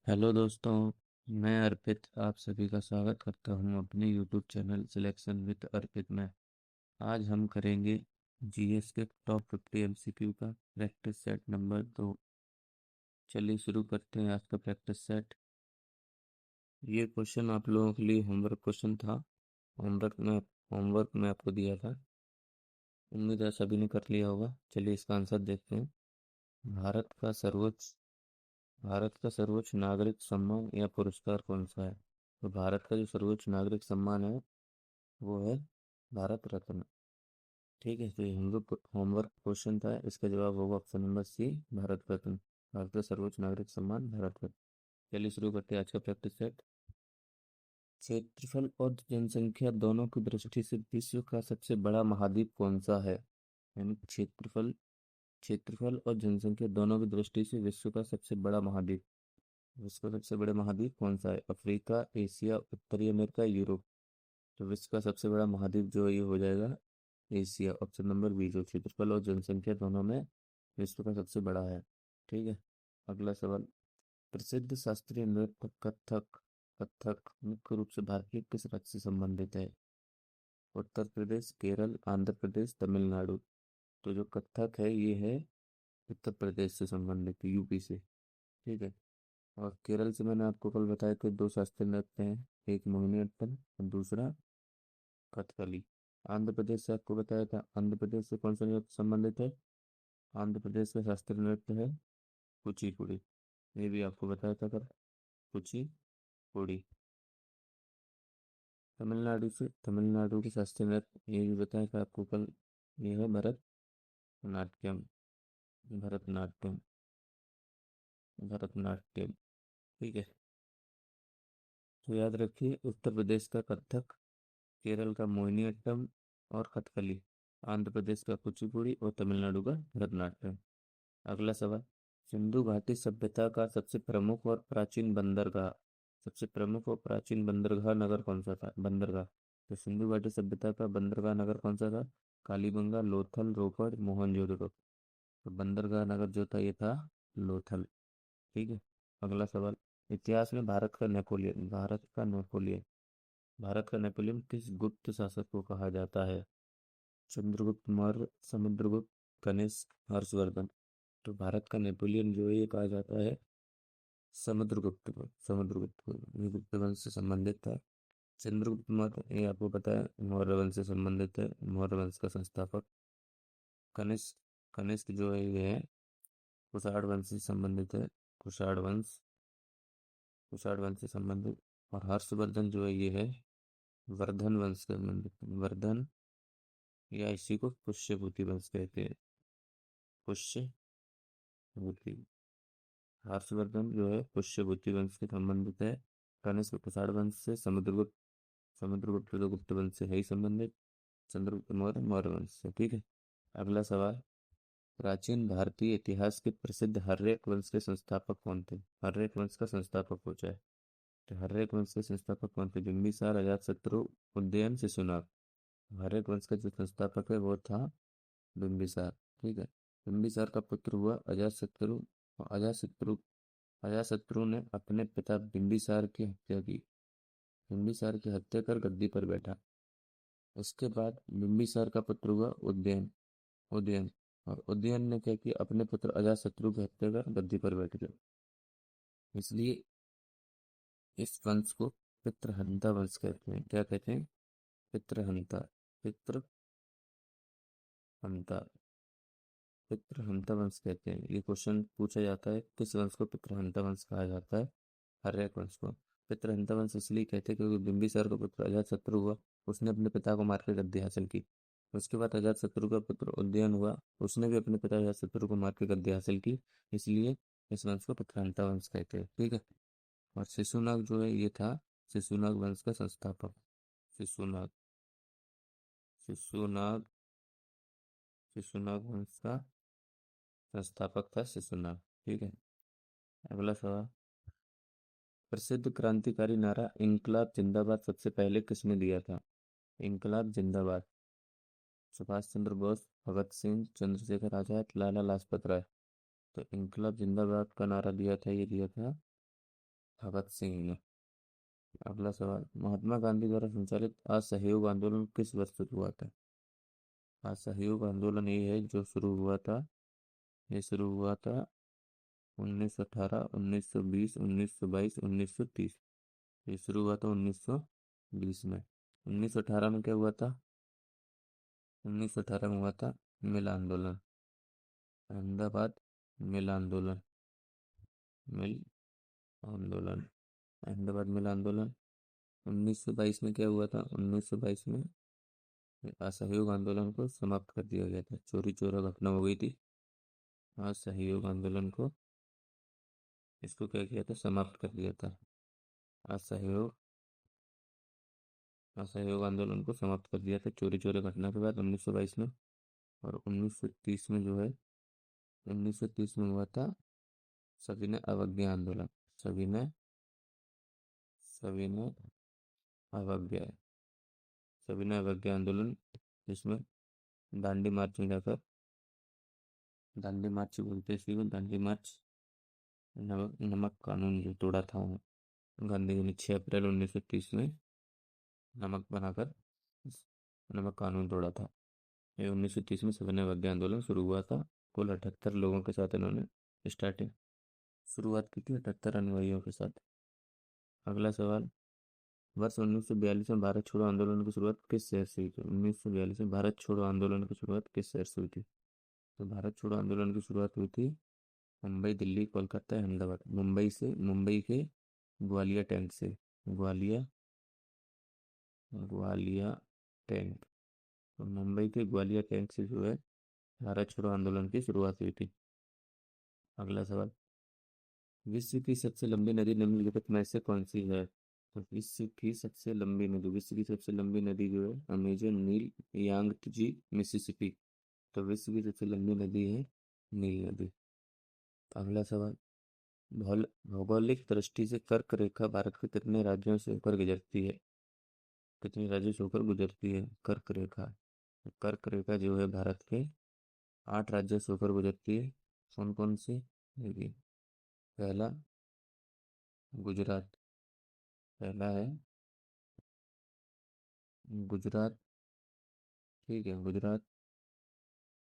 Hello दोस्तों। मैं अर्पित आप सभी का स्वागत करता हूं अपने यूट्यूब चैनल सिलेक्शन विद अर्पित में। आज हम करेंगे जीएस के टॉप 50 एमसीक्यू का प्रैक्टिस सेट नंबर 2। चलिए शुरू करते हैं आज का प्रैक्टिस सेट। ये क्वेश्चन आप लोगों के लिए होमवर्क क्वेश्चन था। होमवर्क में आपको दिया था। उम्मीद है सभी ने कर लिया होगा। चलिए इसका आंसर देखते हैं। भारत का सर्वोच्च भारत का सर्वोच्च नागरिक सम्मान या पुरस्कार कौन सा है? तो भारत का जो सर्वोच्च नागरिक सम्मान है वो है भारत रत्न। ठीक है, तो ये हम लोग होमवर्क क्वेश्चन था। इसका जवाब होगा option number C, Bharat Ratna. Bharat का सर्वोच्च नागरिक सम्मान भारत रत्न। चलिए शुरू करते हैं आज का प्रैक्टिस सेट। क्षेत्रफल और जनसंख्या दोनों की दृष्टि से विश्व का सबसे बड़ा महाद्वीप कौन सा है? यानी क्षेत्रफल और जनसंख्या दोनों की दृष्टि से विश्व का सबसे बड़ा महाद्वीप कौन सा है? अफ्रीका, एशिया, उत्तरी अमेरिका, यूरोप। तो विश्व का सबसे बड़ा महाद्वीप जो है ये हो जाएगा एशिया। ऑप्शन नंबर बी, जो क्षेत्रफल और जनसंख्या दोनों में विश्व का सबसे बड़ा है। ठीक है, अगला सवाल। प्रसिद्ध शास्त्रीय नृत्य कथक कथक मुख्य रूप से भारतीय किस राज्य से संबंधित है? उत्तर प्रदेश, केरल, आंध्र प्रदेश, तमिलनाडु। तो जो कथक है ये है उत्तर प्रदेश से संबंधित, यूपी से। ठीक है, और केरल से मैंने आपको कल बताया कि दो शास्त्रीय नृत्य हैं, एक मोहिनीअट्टम और दूसरा कथकली। आंध्र प्रदेश से आपको बताया था, आंध्र प्रदेश से कौन सा नृत्य संबंधित है? आंध्र प्रदेश का शास्त्रीय नृत्य है कुचिपुड़ी। ये भी आपको बताया था कल, कुचिपुड़ी। तमिलनाडु के शास्त्रीय नृत्य ये भी बताया था आपको कल, ये है भरतनाट्यम। भरतनाट्यम भरतनाट्यम। ठीक है, तो याद रखिए, उत्तर प्रदेश का कथक, केरल का मोहिनीअट्टम और कथकली, आंध्र प्रदेश का कुचिपुड़ी और तमिलनाडु का भरतनाट्यम। अगला सवाल। सिंधु घाटी सभ्यता का सबसे प्रमुख और प्राचीन बंदरगाह नगर कौन सा था? बंदरगाह। तो सिंधु घाटी सभ्यता का बंदरगाह नगर कौन सा था? कालीबंगा, लोथल, रोपड़, मोहनजोदड़ो। तो बंदरगाह नगर जो था ये था लोथल। ठीक है, अगला सवाल। इतिहास में भारत का नेपोलियन किस गुप्त शासक को कहा जाता है? चंद्रगुप्त मौर्य, समुद्रगुप्त, कनिष्क, हर्षवर्धन। तो भारत का नेपोलियन जो है ये कहा जाता है समुद्रगुप्त को। ये गुप्त वंश से संबंधित था। चंद्रगुप्त मौर्य ये आपको पता है मौर्य वंश से संबंधित है, मौर्य वंश का संस्थापक। कनिष्क कनिष्क जो है ये है कुषाण वंश से संबंधित है। कुषाण वंश कुषाण वंश से संबंधित। और हर्षवर्धन जो है ये है वर्धन वंश से संबंधित, वर्धन, या इसी को पुष्यभूति वंश कहते हैं। पुष्यभूति। हर्षवर्धन जो है पुष्यभूति वंश से संबंधित है। कनिष्क कुषाण वंश से, समुद्रगुप्त तो गुप्त वंश से है ही संबंधित। चंद्रगुप्त मौर्य मौर्य वंश से। ठीक है, अगला सवाल। प्राचीन भारतीय इतिहास के प्रसिद्ध हर्यक वंश के संस्थापक कौन थे? हर्यक वंश का संस्थापक पूछा है। तो हर्यक वंश के संस्थापक कौन थे? बिंबिसार, अजातशत्रु, उदयन, शिशुनाग। हर्यक वंश का जो संस्थापक है वो था बिंबिसार। ठीक है, बिंबिसार का पुत्र हुआ अजातशत्रु। और अजातशत्रु ने अपने पिता बिंबिसार की हत्या की। बिंबिसार की हत्या कर गद्दी पर बैठा। उसके बाद बिंबिसार का पुत्र हुआ उदयन। और उदयन ने क्या किया? अपने पुत्र अजातशत्रु की हत्या कर गद्दी पर बैठ गया। इसलिए इस वंश को पितृहंता वंश कहते हैं। क्या कहते हैं? पितृहंता। पितृहंता पितृहंता वंश कहते हैं। ये क्वेश्चन पूछा जाता है किस वंश को पितृहंता वंश कहा जाता है? हर्यक वंश को। पितृहंता वंश इसलिए कहते हैं क्योंकि बिंबिसार का पुत्र अजातशत्रु हुआ, उसने अपने पिता को मार कर गद्दी हासिल की। उसके बाद अजातशत्रु का पुत्र उदयन हुआ, उसने भी अपने पिता अजातशत्रु को मार कर गद्दी हासिल की। इसलिए इस वंश को पितृहंता वंश कहते हैं। ठीक है, और शिशुनाग जो है ये था शिशुनाग वंश का संस्थापक। शिशुनाग शिशुनाग शिशुनाग वंश का संस्थापक था शिशुनाग। ठीक है, अगला सवाल। प्रसिद्ध क्रांतिकारी नारा इनकलाब जिंदाबाद सबसे पहले किसने दिया था? इनकलाब जिंदाबाद। सुभाष चंद्र बोस, भगत सिंह, चंद्रशेखर आजाद, लाला लाजपत राय। तो इनकलाब जिंदाबाद का नारा दिया था भगत सिंह ने। अगला सवाल, महात्मा गांधी द्वारा संचालित असहयोग आंदोलन किस वर्ष शुरू हुआ था? असहयोग आंदोलन ये है जो शुरू हुआ था, ये शुरू हुआ था 1918, 1920, 1922, 1930। ये शुरू हुआ था 1920 में। 1918 में क्या हुआ था? 1918 में हुआ था मिल आंदोलन, अहमदाबाद मिल आंदोलन, मिल आंदोलन, अहमदाबाद मिल आंदोलन। 1922 में क्या हुआ था? 1922 में असहयोग आंदोलन को समाप्त कर दिया गया था, चोरी चोरा घटना हो गई थी। असहयोग आंदोलन को, इसको क्या किया था? समाप्त कर दिया था। असहयोग असहयोग आंदोलन को समाप्त कर दिया था चोरी चोरी घटना के बाद 1922 में। और 1930 में जो है, 1930 में हुआ था सविनय अवज्ञा आंदोलन। सविनय सविनय अवज्ञा सविनय अवज्ञा आंदोलन, जिसमें दांडी मार्च में जाकर, दांडी मार्च बोलते हैं इसी को, दांडी मार्च, नमक कानून जो तोड़ा था गांधी जी ने 6 अप्रैल 1930 में नमक बनाकर नमक कानून तोड़ा था। ये 1930 में सविनय अवज्ञा आंदोलन शुरू हुआ था। कुल 78 लोगों के साथ इन्होंने स्टार्टिंग शुरुआत की थी, 78 अनुयायियों के साथ। अगला सवाल, वर्ष 1942 में भारत छोड़ो आंदोलन की शुरुआत किस शहर से हुई थी? 1942 में भारत छोड़ो आंदोलन की शुरुआत किस शहर से हुई थी? तो भारत छोड़ो आंदोलन की शुरुआत हुई थी मुंबई, दिल्ली, कोलकाता, अहमदाबाद। मुंबई से, मुंबई के ग्वालिया टैंक से, ग्वालिया ग्वालिया टैंक, तो मुंबई के ग्वालिया टैंक से जो है भारत छोड़ो आंदोलन की शुरुआत हुई थी। अगला सवाल, विश्व की सबसे लंबी नदी निम्नलिखित में से कौन सी है? तो विश्व की सबसे लंबी नदी जो है अमेजन, नील, यांगत्जी, मिसिसिपी। तो विश्व की सबसे लंबी नदी है नील नदी। अगला सवाल, भौगोलिक दृष्टि से कर्क रेखा भारत के कितने राज्यों से होकर गुजरती है? कितने राज्यों से होकर गुजरती है कर्क रेखा? तो कर्क रेखा जो है भारत के 8 राज्यों से होकर गुजरती है। कौन कौन से? देखिए, पहला गुजरात, पहला है गुजरात, ठीक है, गुजरात,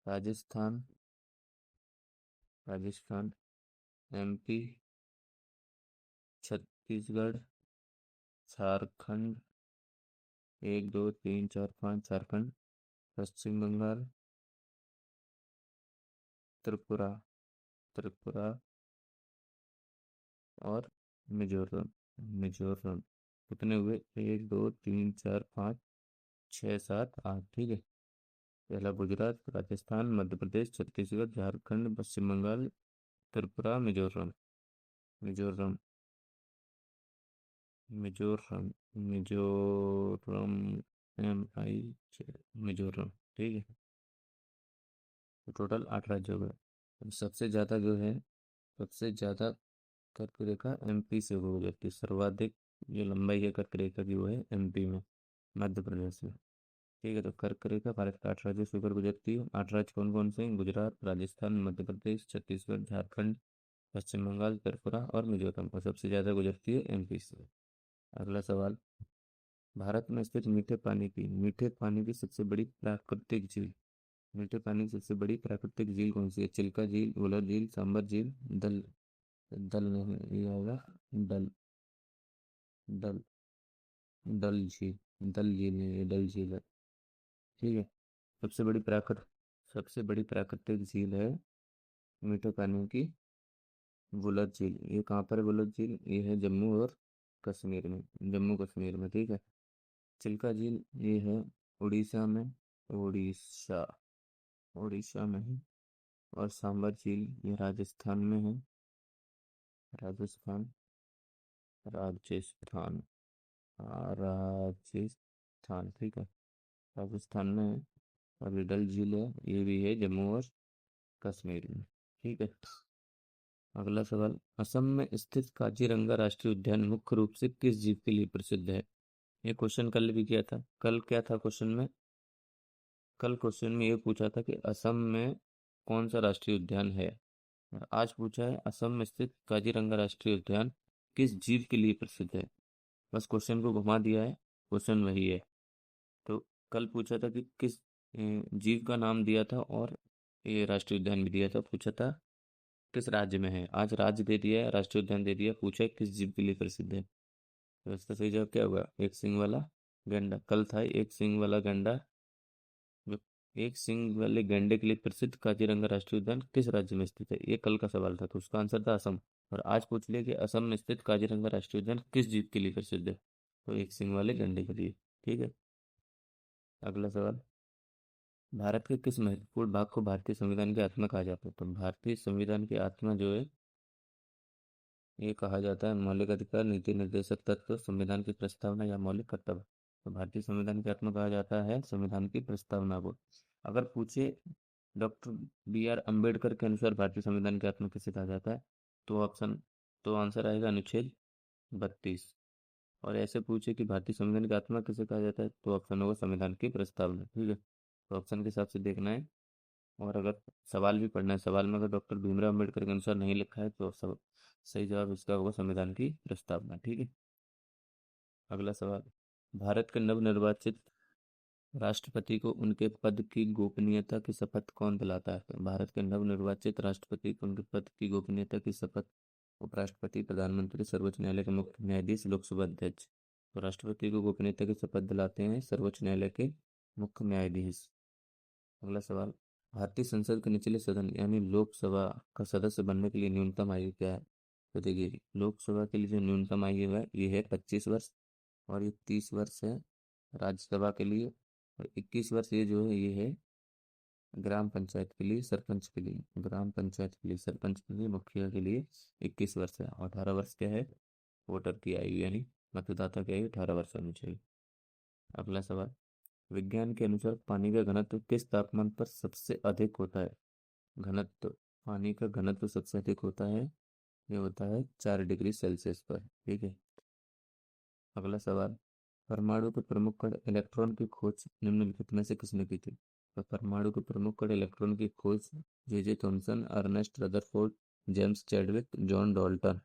राजस्थान, राजस्थान, एमपी, छत्तीसगढ़, झारखंड, 1 2 3 4 5 झारखंड, पश्चिम बंगाल, त्रिपुरा, त्रिपुरा और मिजोरम, मिजोरम। कितने हुए? 1 2 3 4 5 6 7 8, ठीक है। पहला गुजरात, राजस्थान, मध्य प्रदेश, छत्तीसगढ़, झारखंड, पश्चिम बंगाल, त्रिपुरा, मिजोरम, मिजोरम, मिजोरम, मिजोरम, MI, मिजोरम, ठीक है। तो टोटल 8 राज्य हो गए। अब सबसे ज़्यादा जो है, सबसे ज़्यादा कर्क रेखा MP से हो जाती है। सर्वाधिक जो लंबाई है कर्क रेखा की वो है MP में, मध्य प्रदेश में, ठीक है। तो कर्क रेखा भारत के 8 राज्यों से होकर गुजरती है। 8 राज्य कौन कौन से हैं? गुजरात, राजस्थान, मध्य प्रदेश, छत्तीसगढ़, झारखंड, पश्चिम बंगाल, त्रिपुरा और मिजोरम, और सबसे ज़्यादा गुजरती है MP से। अगला सवाल, भारत में स्थित मीठे पानी की सबसे बड़ी प्राकृतिक झील, मीठे पानी की सबसे बड़ी प्राकृतिक झील कौन सी है? चिल्का झील, वुलर झील, सांबर झील, दल दल नहीं, ये होगा डल, डल, डल झील, डल झील नहीं, ये डल झील है, ठीक है। सबसे बड़ी प्राकृतिक झील है मीठे पानी की वुलर झील। ये कहाँ पर है वुलर झील? ये है जम्मू और कश्मीर में, जम्मू कश्मीर में, ठीक है। चिल्का झील ये है उड़ीसा में, उड़ीसा, उड़ीसा में है। और सांबर झील ये राजस्थान में है, राजस्थान, राजस्थान, राजस्थान, ठीक है, राजस्थान में है। और ये डल झील है, ये भी है जम्मू और कश्मीर में, ठीक है। अगला सवाल, असम में स्थित काजीरंगा राष्ट्रीय उद्यान मुख्य रूप से किस जीव के लिए प्रसिद्ध है? ये क्वेश्चन कल भी किया था। कल क्या था क्वेश्चन में? कल क्वेश्चन में ये पूछा था कि असम में कौन सा राष्ट्रीय उद्यान है। और आज पूछा है असम में स्थित काजीरंगा राष्ट्रीय उद्यान किस जीव के लिए प्रसिद्ध है? बस क्वेश्चन को घुमा दिया है, क्वेश्चन वही है। तो कल पूछा था कि किस जीव का नाम दिया था, और ये राष्ट्रीय उद्यान भी दिया था, पूछा था किस राज्य में है। आज राज्य दे दिया है, राष्ट्रीय उद्यान दे दिया, पूछा है किस जीव के लिए प्रसिद्ध है। तो इसका सही जवाब क्या होगा? एक सींग वाला गैंडा। कल था एक सींग वाला गैंडा। जो एक सींग वाले गैंडे के लिए प्रसिद्ध काजीरंगा राष्ट्रीय उद्यान किस राज्य में स्थित है? ये कल का सवाल था, तो उसका आंसर था असम। और आज पूछ लिया कि असम में स्थित काजीरंगा राष्ट्रीय उद्यान किस जीव के लिए प्रसिद्ध है? तो एक सींग वाले गैंडे के लिए। ठीक है, अगला सवाल। भारत के किस महत्वपूर्ण भाग को भारतीय संविधान की आत्मा कहा जाता है? तो भारतीय संविधान की आत्मा जो है, ये कहा जाता है मौलिक अधिकार, नीति निर्देशक तत्व, संविधान की प्रस्तावना या मौलिक कर्तव्य। तो भारतीय संविधान की आत्मा कहा जाता है संविधान की प्रस्तावना को। अगर पूछे डॉक्टर बी आर अम्बेडकर के अनुसार भारतीय संविधान की आत्मा किसे कहा जाता है, तो ऑप्शन, तो आंसर आएगा अनुच्छेद 32। और ऐसे पूछे कि भारतीय संविधान की आत्मा किसे कहा जाता है, तो ऑप्शन होगा संविधान की प्रस्तावना। ठीक है, तो ऑप्शन के हिसाब से देखना है। और अगर सवाल भी पढ़ना है, सवाल में अगर डॉक्टर भीमराव अम्बेडकर के अनुसार नहीं लिखा है, तो सब सही जवाब इसका होगा संविधान की प्रस्तावना। ठीक है, अगला सवाल। भारत के नवनिर्वाचित राष्ट्रपति को उनके पद की गोपनीयता की शपथ कौन दिलाता है? तो भारत के नवनिर्वाचित राष्ट्रपति को उनके पद की गोपनीयता की शपथ उपराष्ट्रपति, प्रधानमंत्री, सर्वोच्च न्यायालय के मुख्य न्यायाधीश, लोकसभा अध्यक्ष। तो राष्ट्रपति को गोपनीयता की शपथ दिलाते हैं सर्वोच्च न्यायालय के मुख्य न्यायाधीश। अगला सवाल। भारतीय संसद के निचले सदन यानी लोकसभा का सदस्य बनने के लिए न्यूनतम आयु क्या है? तो देखिए, लोकसभा के लिए जो न्यूनतम आयु है ये है 25 वर्ष, और ये 30 वर्ष है राज्यसभा के लिए, और 21 वर्ष ये जो है ये है ग्राम पंचायत के लिए, सरपंच के लिए, ग्राम पंचायत के लिए, सरपंच के लिए, मुखिया के लिए 21 वर्ष है। और 18 वर्ष क्या है वोटर की आयु, यानी मतदाता की आयु 18 वर्ष होनी चाहिए। अगला सवाल। विज्ञान के अनुसार पानी का घनत्व किस तापमान पर सबसे अधिक होता है? घनत्व, पानी का घनत्व सबसे अधिक होता है, ये होता है 4 डिग्री सेल्सियस पर। ठीक है, अगला सवाल। परमाणु के प्रमुख कण इलेक्ट्रॉन की खोज निम्नलिखित में से किसने की थी? तो परमाणु के प्रमुख कण इलेक्ट्रॉन की खोज J Thomson, Ernest Rutherford, James Chadwick, John Dalton.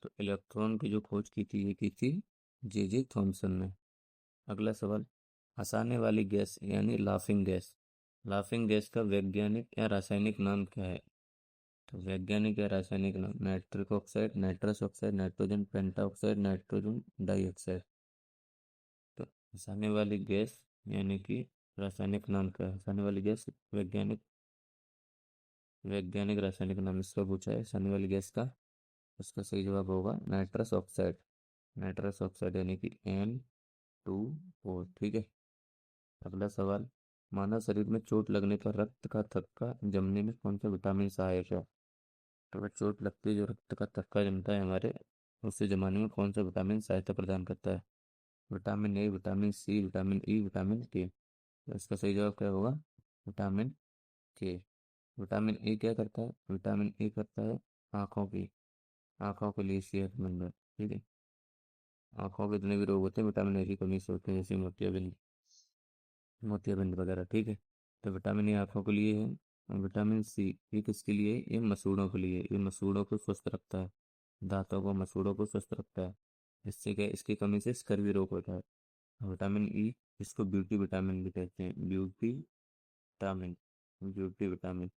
तो इलेक्ट्रॉन की जो खोज की थी ये की थी जे थॉमसन ने। अगला सवाल। हंसाने वाली गैस यानी लाफिंग गैस, लाफिंग गैस का वैज्ञानिक या रासायनिक नाम क्या है? तो वैज्ञानिक या रासायनिक नाम nitric oxide, nitrous oxide, nitrogen पेंटा ऑक्साइड, नाइट्रोजन डाइऑक्साइड। तो हंसाने वाली गैस यानी कि रासायनिक नाम क्या है? हंसाने वाली गैस वैज्ञानिक, वैज्ञानिक रासायनिक नाम इसका पूछा है हंसाने वाली गैस का। उसका सही जवाब होगा नाइट्रस ऑक्साइड, नाइट्रस ऑक्साइड यानी कि N2O। ठीक है, अगला सवाल। मानव शरीर में चोट लगने पर रक्त का थक्का जमने में कौन सा विटामिन सहायक है? तो अगर चोट लगती है, जो रक्त का थक्का जमता है हमारे, उससे जमाने में कौन सा विटामिन सहायता प्रदान करता है? Vitamin A, vitamin C, vitamin E, vitamin K. तो इसका सही जवाब क्या होगा? विटामिन के। विटामिन ए क्या करता है? विटामिन ए करता है आँखों की, आँखों के लिए सेहतमंद है। ठीक है, आँखों के जितने भी रोग होते हैं विटामिन ए की कमी से होते हैं, जैसे मोतियाबिंद, मोतियाबिंद वगैरह। ठीक है, तो विटामिन ए आँखों के लिए है। और विटामिन सी ये किसके लिए है? ये मसूड़ों के लिए, ये मसूड़ों को स्वस्थ रखता है, दांतों को, मसूड़ों को स्वस्थ रखता है। इससे क्या, इसकी कमी से स्कर्वी रोग होता है। और विटामिन ई, इसको ब्यूटी विटामिन भी कहते हैं, ब्यूटी विटामिन, ब्यूटी विटामिन,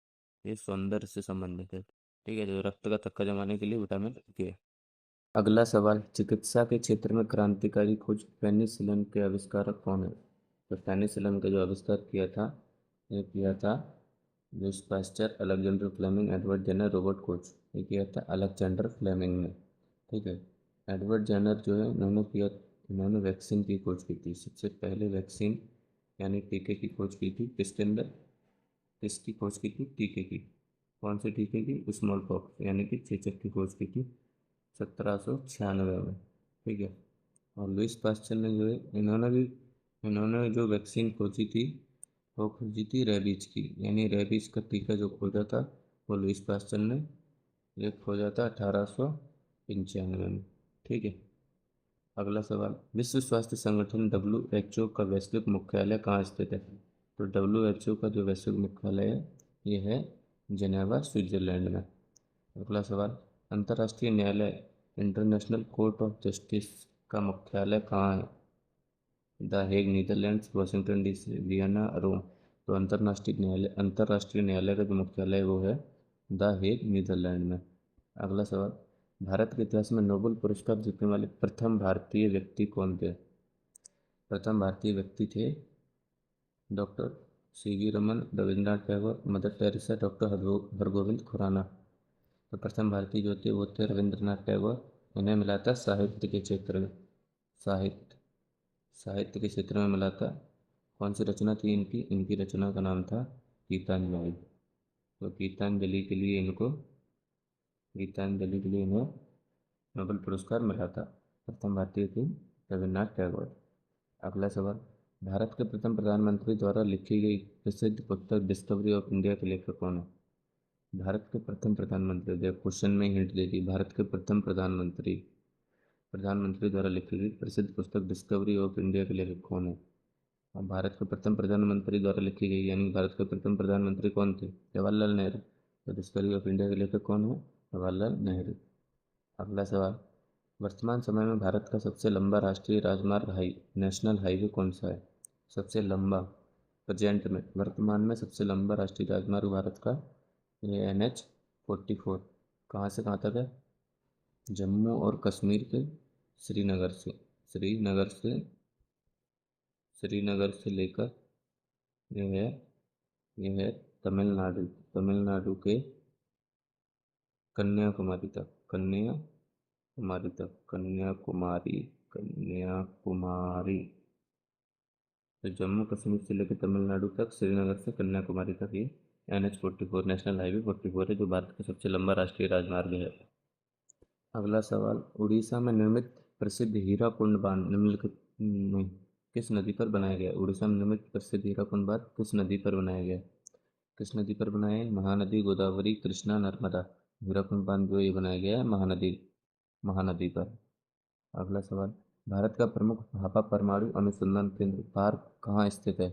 ये सौंदर्य से संबंधित है। ठीक है, जो रक्त का थक्का जमाने के लिए विटामिन के। अगला सवाल। चिकित्सा के क्षेत्र में क्रांतिकारी खोज पेनिसिलिन के आविष्कारक कौन है? तो पेनिसिलिन का जो आविष्कार किया था, ये किया था Louis Pasteur, Alexander Fleming, Edward Jenner, Robert Koch. ये किया था अलेक्जेंडर फ्लेमिंग ने। ठीक है, एडवर्ड जेनर जो है इन्होंने वैक्सीन की खोज की थी, सबसे पहले वैक्सीन यानी टीके की खोज की थी। किसके अंदर, किसकी खोज की थी? टीके की। कौन से टीके की? स्मॉल पॉक्स यानी कि चेचक की खोज की थी 1796 में। ठीक है, और लुईस पास्चर ने जो है, इन्होंने जो वैक्सीन खोजी थी वो खोजी थी रेबीज की, यानी रेबीज का टीका जो खोजा था वो लुईस पास्चर ने ये खोजा था 1895 में। ठीक है, अगला सवाल। विश्व स्वास्थ्य संगठन WHO का वैश्विक मुख्यालय कहाँ स्थित है? तो WHO का जो वैश्विक मुख्यालय है ये है जेनेवा, स्विट्जरलैंड में। अगला सवाल। अंतर्राष्ट्रीय न्यायालय इंटरनेशनल कोर्ट ऑफ जस्टिस का मुख्यालय कहाँ है? The Hague Netherlands, Washington DC, Vienna, Rome. तो अंतर्राष्ट्रीय न्यायालय का जो मुख्यालय है वो है द हेग नीदरलैंड में। अगला सवाल, भारत के इतिहास में नोबेल पुरस्कार जीतने वाले प्रथम भारतीय व्यक्ति कौन थे? प्रथम भारतीय व्यक्ति थे doctor CV. Raman, Rabindranath Tagore, Mother Teresa, doctor Hargobind Khorana. तो प्रथम भारतीय जो थे वो थे रविन्द्रनाथ टैगोर। इन्हें मिला था साहित्य के क्षेत्र में, साहित्य साहित्य के क्षेत्र में मिला था। कौन सी रचना थी इनकी? इनकी रचना का नाम था गीतांजलि। तो गीतांजलि के लिए इन्हें नोबेल पुरस्कार मिला था। प्रथम भारतीय थे रविन्द्रनाथ टैगोर। अगला सवाल, भारत के प्रथम प्रधानमंत्री द्वारा लिखी गई प्रसिद्ध पुस्तक डिस्कवरी ऑफ इंडिया के लेखक कौन है? भारत के प्रथम प्रधानमंत्री, देखो क्वेश्चन में हिंट दे दी, भारत के प्रथम प्रधानमंत्री द्वारा लिखी गई प्रसिद्ध पुस्तक डिस्कवरी ऑफ इंडिया के लेखक कौन है? अब भारत के प्रथम प्रधानमंत्री द्वारा लिखी गई, यानी भारत के प्रथम प्रधानमंत्री कौन थे? जवाहरलाल नेहरू। तो डिस्कवरी ऑफ इंडिया के लेखक कौन है? जवाहरलाल नेहरू। अगला सवाल, वर्तमान समय में भारत का सबसे लंबा राष्ट्रीय राजमार्ग नेशनल हाईवे कौन सा है? सबसे लंबा, प्रेजेंट में, वर्तमान में सबसे लंबा राष्ट्रीय राजमार्ग भारत का ये NH-44। कहाँ से कहाँ तक है? जम्मू और कश्मीर के श्रीनगर से श्रीनगर से लेकर यह है यह है तमिलनाडु के कन्याकुमारी। तो जम्मू कश्मीर से लेकर तमिलनाडु तक, श्रीनगर से कन्याकुमारी तक ये NH-44 नेशनल हाईवे 44 है, जो भारत का सबसे लंबा राष्ट्रीय राजमार्ग है। अगला सवाल, उड़ीसा में निर्मित प्रसिद्ध हीराकुंड बांध निम्नलिखित में किस नदी पर बनाया गया? उड़ीसा में निर्मित प्रसिद्ध हीराकुंड बांध किस नदी पर बनाया गया? किस नदी पर बनाया है? महानदी, गोदावरी, कृष्णा, नर्मदा। हीराकुंड बांध जो ये बनाया गया है महानदी पर। अगला सवाल, भारत का प्रमुख भाभा परमाणु अनुसंधान केंद्र पार्क कहाँ स्थित है?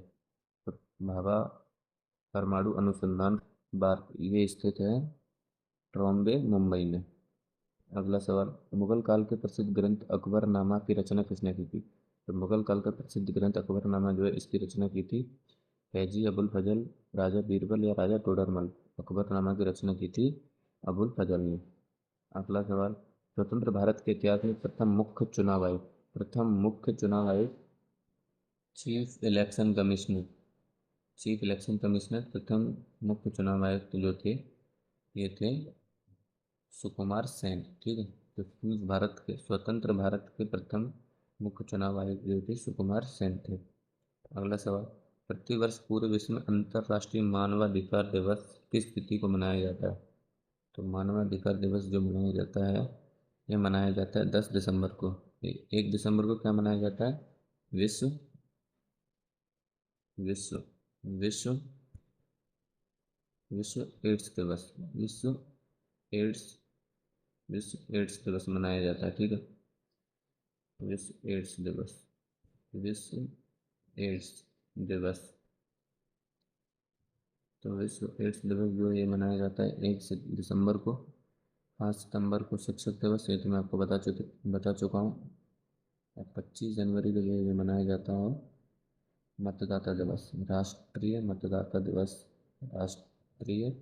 तो भाभा परमाणु अनुसंधान पार्क ये स्थित है ट्रॉम्बे, मुंबई में। अगला सवाल, मुगल काल के प्रसिद्ध ग्रंथ अकबरनामा की रचना किसने की थी? तो मुगल काल का प्रसिद्ध ग्रंथ अकबरनामा जो है इसकी रचना की थी फैजी अबुल फजल, राजा बीरबल या राजा टोडरमल। अकबरनामा की रचना की थी अबुल फजल ने। अगला सवाल, स्वतंत्र भारत के इतिहास में प्रथम मुख्य चुनाव आयोग चीफ इलेक्शन कमिश्नर प्रथम मुख्य चुनाव आयुक्त जो थे ये थे सुकुमार सेन। ठीक है, तो स्वतंत्र भारत के प्रथम मुख्य चुनाव आयुक्त जो थे सुकुमार सेन थे। अगला सवाल, प्रतिवर्ष पूरे विश्व में अंतर्राष्ट्रीय मानवाधिकार दिवस किस तिथि को मनाया जाता है? तो मानवाधिकार दिवस जो मनाया जाता है यह मनाया जाता है 10 दिसंबर को। 1 दिसंबर को क्या मनाया जाता है? विश्व विश्व विश्व विश्व एड्स दिवस एड्स विश्व एड्स दिवस मनाया जाता है। ठीक है, विश्व एड्स दिवस विश्व एड्स दिवस तो विश्व एड्स दिवस जो ये मनाया जाता है 1 दिसंबर को। 5 सितंबर को शिक्षक दिवस, ये तो मैं आपको बता चुका हूँ। 25 जनवरी को ये मनाया जाता है मतदाता दिवस, राष्ट्रीय मतदाता दिवस। राष्ट्रीय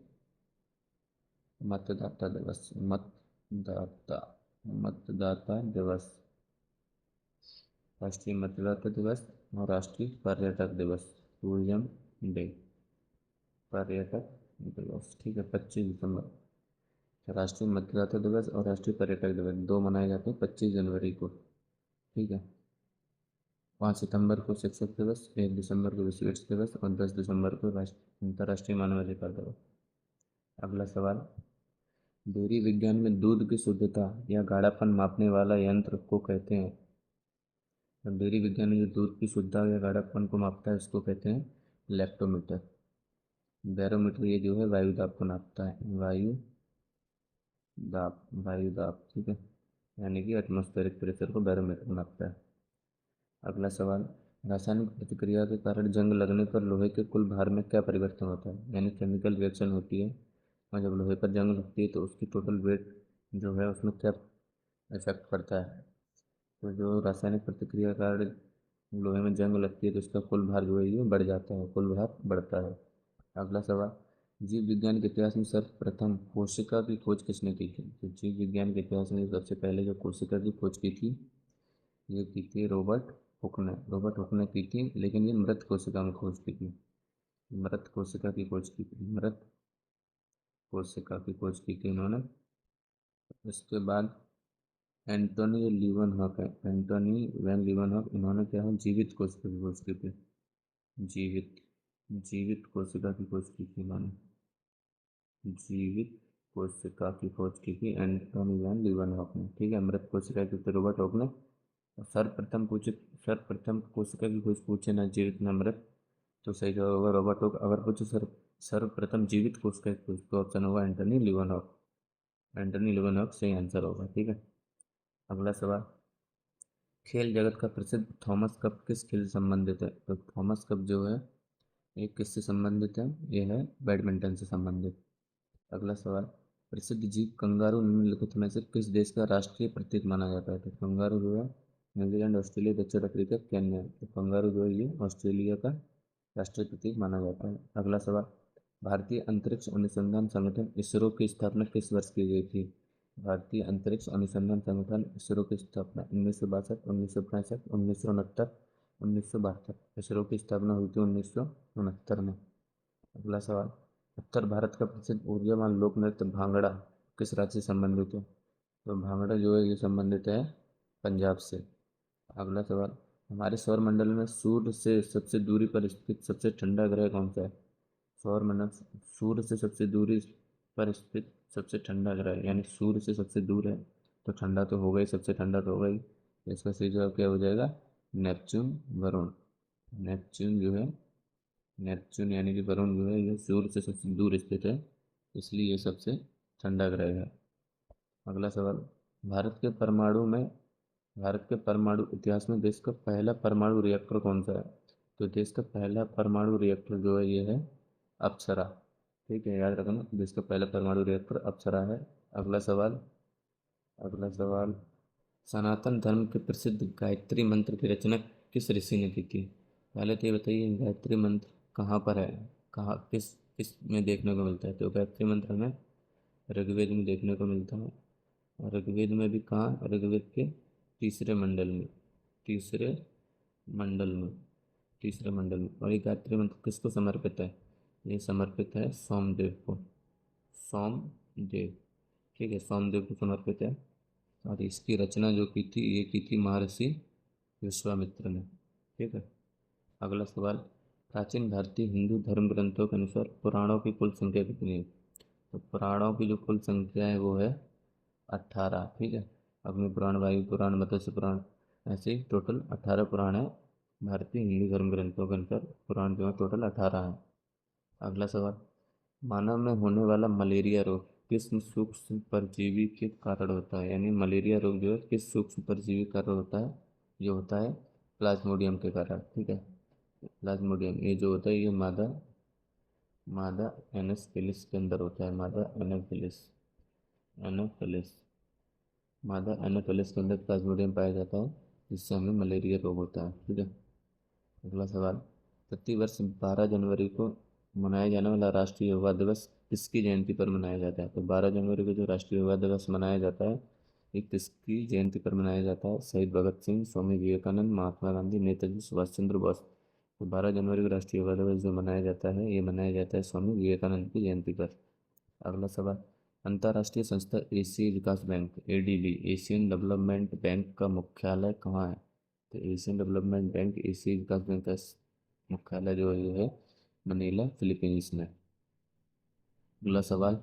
मतदाता दिवस मतदाता मतदाता दिवस राष्ट्रीय मतदाता दिवस और राष्ट्रीय पर्यटक दिवस, टूरिज्म डे, पर्यटक दिवस। ठीक है, 25 दिसंबर, राष्ट्रीय मतदाता दिवस और राष्ट्रीय पर्यटक दिवस दो मनाए जाते हैं 25 जनवरी को। ठीक है, 5 सितंबर को शिक्षक दिवस, 1 दिसंबर को विश्व एड्स दिवस और 10 दिसंबर को अंतर्राष्ट्रीय मानवाधिकार दिवस। अगला सवाल, डेयरी विज्ञान में दूध की शुद्धता या गाढ़ापन मापने वाला यंत्र को कहते हैं? डेयरी विज्ञान में जो दूध की शुद्धता या गाढ़ापन को मापता है उसको कहते हैं लैक्टोमीटर। बैरोमीटर ये जो है वायु दाब को नापता है, वायु दाब। ठीक है, यानी कि एटमॉस्फेरिक प्रेशर को बैरोमीटर नापता है। अगला सवाल, रासायनिक प्रतिक्रिया के कारण जंग लगने पर लोहे के कुल भार में क्या परिवर्तन होता है? यानी केमिकल रिएक्शन होती है और जब लोहे पर जंग लगती है तो उसकी टोटल वेट जो है उसमें क्या इफेक्ट पड़ता है। तो जो रासायनिक प्रतिक्रिया के कारण लोहे में जंग लगती है तो इसका कुल भार जो है ये बढ़ जाता है, कुल भार बढ़ता है। अगला सवाल, जीव विज्ञान के इतिहास में सर्वप्रथम कोशिका की खोज किसने की थी? तो जीव विज्ञान के इतिहास में सबसे पहले जो कोशिका की खोज की थी, ये की थी रॉबर्ट हुक ने। रॉबर्ट हुक ने की थी, लेकिन ये मृत कोशिका में खोज की थी। मृत कोशिका की खोज की थी, मृत कोशिका की खोज की थी उन्होंने। इसके बाद एंटोनी लीवन है, एंटोनी वैन लीवन, इन्होंने क्या है, जीवित कोशिका की खोज की थी। जीवित जीवित कोशिका की खोज की थी इन्होंने। जीवित कोशिका की खोज की थी एंटोनी वैन लीवन ने। ठीक है, मृत कोशिका की थी रॉबर्ट हुक ने। सर्वप्रथम पूछे, सर्वप्रथम कोशिका की खोज पूछे ना जीवित ना मृत, तो सही जवाब होगा रॉबर्ट हुक। अगर पूछे सर्वप्रथम जीवित कोशिका की खोज, तो ऑप्शन होगा एंटोनी लियोनॉफ। एंटोनी लियोनॉफ सही आंसर होगा। ठीक है, अगला सवाल, खेल जगत का प्रसिद्ध थॉमस कप किस खेल से संबंधित है? तो थॉमस कप जो है ये किससे संबंधित है? ये है बैडमिंटन से संबंधित। अगला सवाल, प्रसिद्ध जीव कंगारू निम्नलिखित में से किस देश का राष्ट्रीय प्रतीक माना जाता है? तो कंगारू जो है न्यूजीलैंड, ऑस्ट्रेलिया, दक्षिण अफ्रीका, केन्या। तो कंगारू जो है ये ऑस्ट्रेलिया का राष्ट्रीय प्रतीक माना जाता है। अगला सवाल, भारतीय अंतरिक्ष अनुसंधान संगठन इसरो की स्थापना किस वर्ष की गई थी? भारतीय अंतरिक्ष अनुसंधान संगठन इसरो की स्थापना 1962, 1965, 1969, 1972। इसरो की स्थापना हुई थी 1969 में। अगला सवाल, उत्तर भारत का प्रसिद्ध ऊर्जावान लोक नृत्य भांगड़ा किस राज्य से संबंधित है? तो भांगड़ा जो है ये संबंधित है पंजाब से। अगला सवाल, हमारे सौर मंडल में सूर्य से सबसे दूरी पर स्थित सबसे ठंडा ग्रह कौन सा है? सौर मंडल, सूर्य से सबसे दूरी पर स्थित सबसे ठंडा ग्रह, यानी सूर्य से सबसे दूर है तो ठंडा तो होगा ही, सबसे ठंडा तो होगा ही। इसका सही जवाब क्या हो जाएगा? नेपच्यून, वरुण। नेपच्यून जो है, नेपच्यून यानी कि वरुण जो है ये सूर्य से सबसे दूर स्थित है, इसलिए ये सबसे ठंडा ग्रह है। अगला सवाल, भारत के परमाणु में भारत के परमाणु इतिहास में देश का पहला परमाणु रिएक्टर कौन सा है? तो देश का पहला परमाणु रिएक्टर जो है ये है अप्सरा। ठीक है, याद रखना, देश का पहला परमाणु रिएक्टर अप्सरा है। अगला सवाल, अगला सवाल, सनातन धर्म के प्रसिद्ध गायत्री मंत्र की रचना किस ऋषि ने की थी? पहले तो ये बताइए गायत्री मंत्र कहाँ पर है, कहाँ किस किस में देखने को मिलता है? तो गायत्री मंत्र हमें ऋग्वेद में देखने को मिलता है। और ऋग्वेद में भी कहाँ? ऋग्वेद के तीसरे मंडल में, तीसरे मंडल में, तीसरे मंडल में। और ये गायत्री मंत्र किसको समर्पित है? ये समर्पित है सोमदेव को, सोमदेव। ठीक है, सोमदेव को समर्पित है। और इसकी रचना जो की थी ये की थी महर्षि विश्वामित्र ने। ठीक है, अगला सवाल, प्राचीन भारतीय हिंदू धर्म ग्रंथों के अनुसार पुराणों की कुल संख्या कितनी है? तो पुराणों की जो कुल संख्या है वो है 18। ठीक है, अग्नि पुराण, वायु पुराण, मत्स्य पुराण, ऐसे ही टोटल 18 पुराण है। भारतीय हिंदू धर्म ग्रंथों के अनुसार पुराण जो है टोटल 18 है। अगला सवाल, मानव में होने वाला मलेरिया रोग किस सूक्ष्म परजीवी के कारण होता है? यानी मलेरिया रोग जो है किस सूक्ष्म परजीवी के कारण होता है? ये होता है प्लाज्मोडियम के कारण। ठीक है, प्लाज्मोडियम ये जो होता है ये मादा मादा एनोफिलिस के अंदर होता है, मादा एनोफिलिस, एनोफिलिस, मादा एनोफिलिस के अंदर प्लाज्मोडियम पाया जाता है, जिससे हमें मलेरिया रोग होता है। ठीक है, अगला सवाल, प्रतिवर्ष 12 जनवरी को मनाया जाने वाला राष्ट्रीय युवा दिवस किसकी जयंती पर मनाया जाता है? तो 12 जनवरी को जो राष्ट्रीय युवा दिवस मनाया जाता है ये किसकी जयंती पर मनाया जाता है? शहीद भगत सिंह, स्वामी विवेकानंद, महात्मा गांधी, नेताजी सुभाष चंद्र बोस। तो 12 जनवरी को राष्ट्रीय युवा दिवस जो मनाया जाता है ये मनाया जाता है स्वामी विवेकानंद की जयंती पर। अगला सवाल, अंतर्राष्ट्रीय संस्था एशियाई विकास bank ADB, Asian Development Bank का मुख्यालय कहाँ है? तो एशियन डेवलपमेंट बैंक, एशियाई विकास बैंक का मुख्यालय जो है मनीला, फिलीपींस में। अगला सवाल,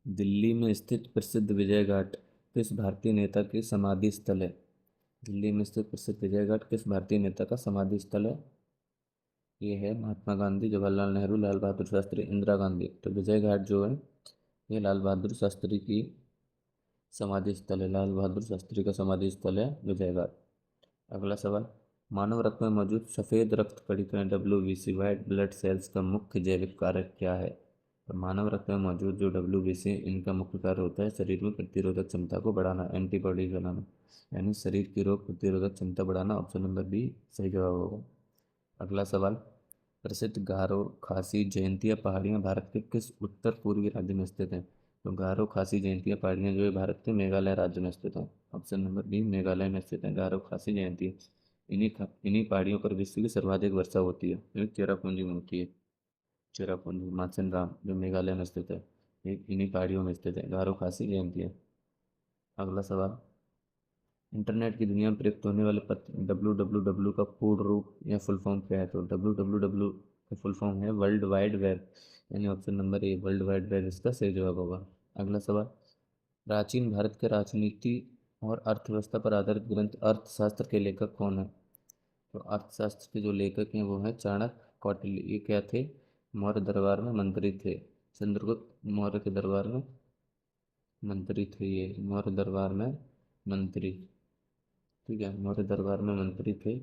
दिल्ली में स्थित प्रसिद्ध विजय घाट किस भारतीय नेता की समाधि स्थल है? दिल्ली में स्थित प्रसिद्ध विजय घाट किस भारतीय नेता का समाधि स्थल है? ये है महात्मा गांधी, जवाहरलाल नेहरू, लाल बहादुर शास्त्री, इंदिरा गांधी। तो विजय घाट जो है ये लाल बहादुर शास्त्री की समाधि स्थल है, लाल बहादुर शास्त्री का समाधि स्थल है विजय घाट। अगला सवाल, मानव रक्त में मौजूद सफ़ेद रक्त कणिकाएं WBC, वाइट ब्लड सेल्स का मुख्य जैविक कारक क्या है? तो मानव रक्त में मौजूद जो WBC इनका मुख्य कार्य होता है शरीर में प्रतिरोधक क्षमता को बढ़ाना, एंटीबॉडी बनाना, यानी शरीर की रोग प्रतिरोधक क्षमता बढ़ाना। ऑप्शन नंबर बी सही जवाब होगा। अगला सवाल, प्रसिद्ध गारो खासी जयंतिया पहाड़ियाँ भारत के किस उत्तर पूर्वी राज्य में स्थित हैं? तो गारो खासी जयंतिया पहाड़ियाँ जो है भारत के मेघालय राज्य में स्थित हैं। ऑप्शन नंबर बी मेघालय में स्थित है गारो खासी जयंती। इन्हीं पहाड़ियों पर विश्व की सर्वाधिक वर्षा होती है, जो चेरापूंजी में होती है। चेरापूंजी माचन राम जो मेघालय में स्थित है, ये इन्हीं पहाड़ियों में स्थित है, गारो खासी जयंती। अगला सवाल, इंटरनेट की दुनिया में प्रयुक्त होने वाले पत्र WWW का पूर्ण रूप या फुल फॉर्म क्या है? तो WWW का फुल फॉर्म है वर्ल्ड वाइड वेब, यानी option number a world wide web इसका सही जवाब होगा। अगला सवाल, प्राचीन भारत के राजनीति और अर्थव्यवस्था पर आधारित ग्रंथ अर्थशास्त्र के लेखक कौन है? तो अर्थशास्त्र के जो लेखक हैं वो हैं चाणक्य, कौटिल्य। ये क्या थे? मौर्य दरबार में मंत्री थे। चंद्रगुप्त मौर्य के दरबार में मंत्री थे, ये मौर्य दरबार में मंत्री। ठीक है, मौर्य दरबार में मंत्री थे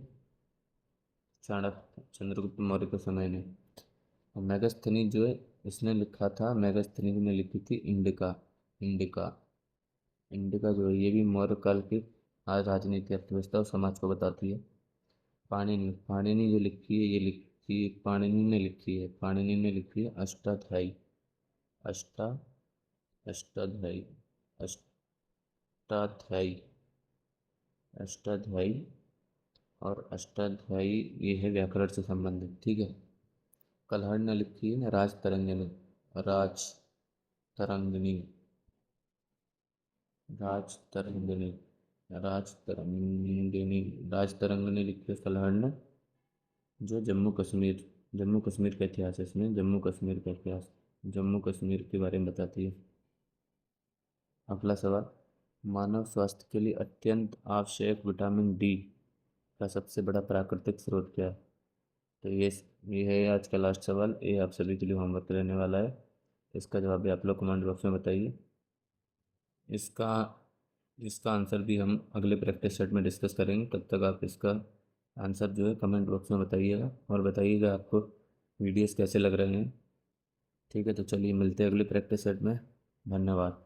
चाणक्य, चंद्रगुप्त मौर्य के समय में। और मेगास्थनी जो है इसने लिखा था, मेगास्थनी ने लिखी थी इंडिका। इंडिका इंडिका जो है ये भी मौर्य काल की आज राजनीति अर्थव्यवस्था और समाज को बताती है। पाणिनि पाणिनि जो लिखी है ये लिखी पाणिनि ने लिखी है, पाणिनि ने लिखी है अष्टाध्यायी। अष्टा अष्टाध्यायी अष्टाध्यायी अष्टाध्यायी और अष्टाध्यायी ये है व्याकरण से संबंधित। ठीक है, कल्हड़ ने लिखी है राज तरंगिणी। राज तरंगिणी राज तरंगिणी राज तरंगिणी राज तरंगिणी लिखी है कल्हड़ ने, जो जम्मू कश्मीर का इतिहास है, इसमें जम्मू कश्मीर का इतिहास, जम्मू कश्मीर के बारे में बताती है। अगला सवाल, मानव स्वास्थ्य के लिए अत्यंत आवश्यक विटामिन डी का सबसे बड़ा प्राकृतिक स्रोत क्या है? तो ये है आज का लास्ट सवाल, ये आप सभी के लिए होमवर्क रहने वाला है। इसका जवाब भी आप लोग कमेंट बॉक्स में बताइए। इसका इसका आंसर भी हम अगले प्रैक्टिस सेट में डिस्कस करेंगे। तब तक आप इसका आंसर जो है कमेंट बॉक्स में बताइएगा और बताइएगा आपको वीडियोस कैसे लग रहे हैं। ठीक है, तो चलिए मिलते हैं अगले प्रैक्टिस सेट में। धन्यवाद।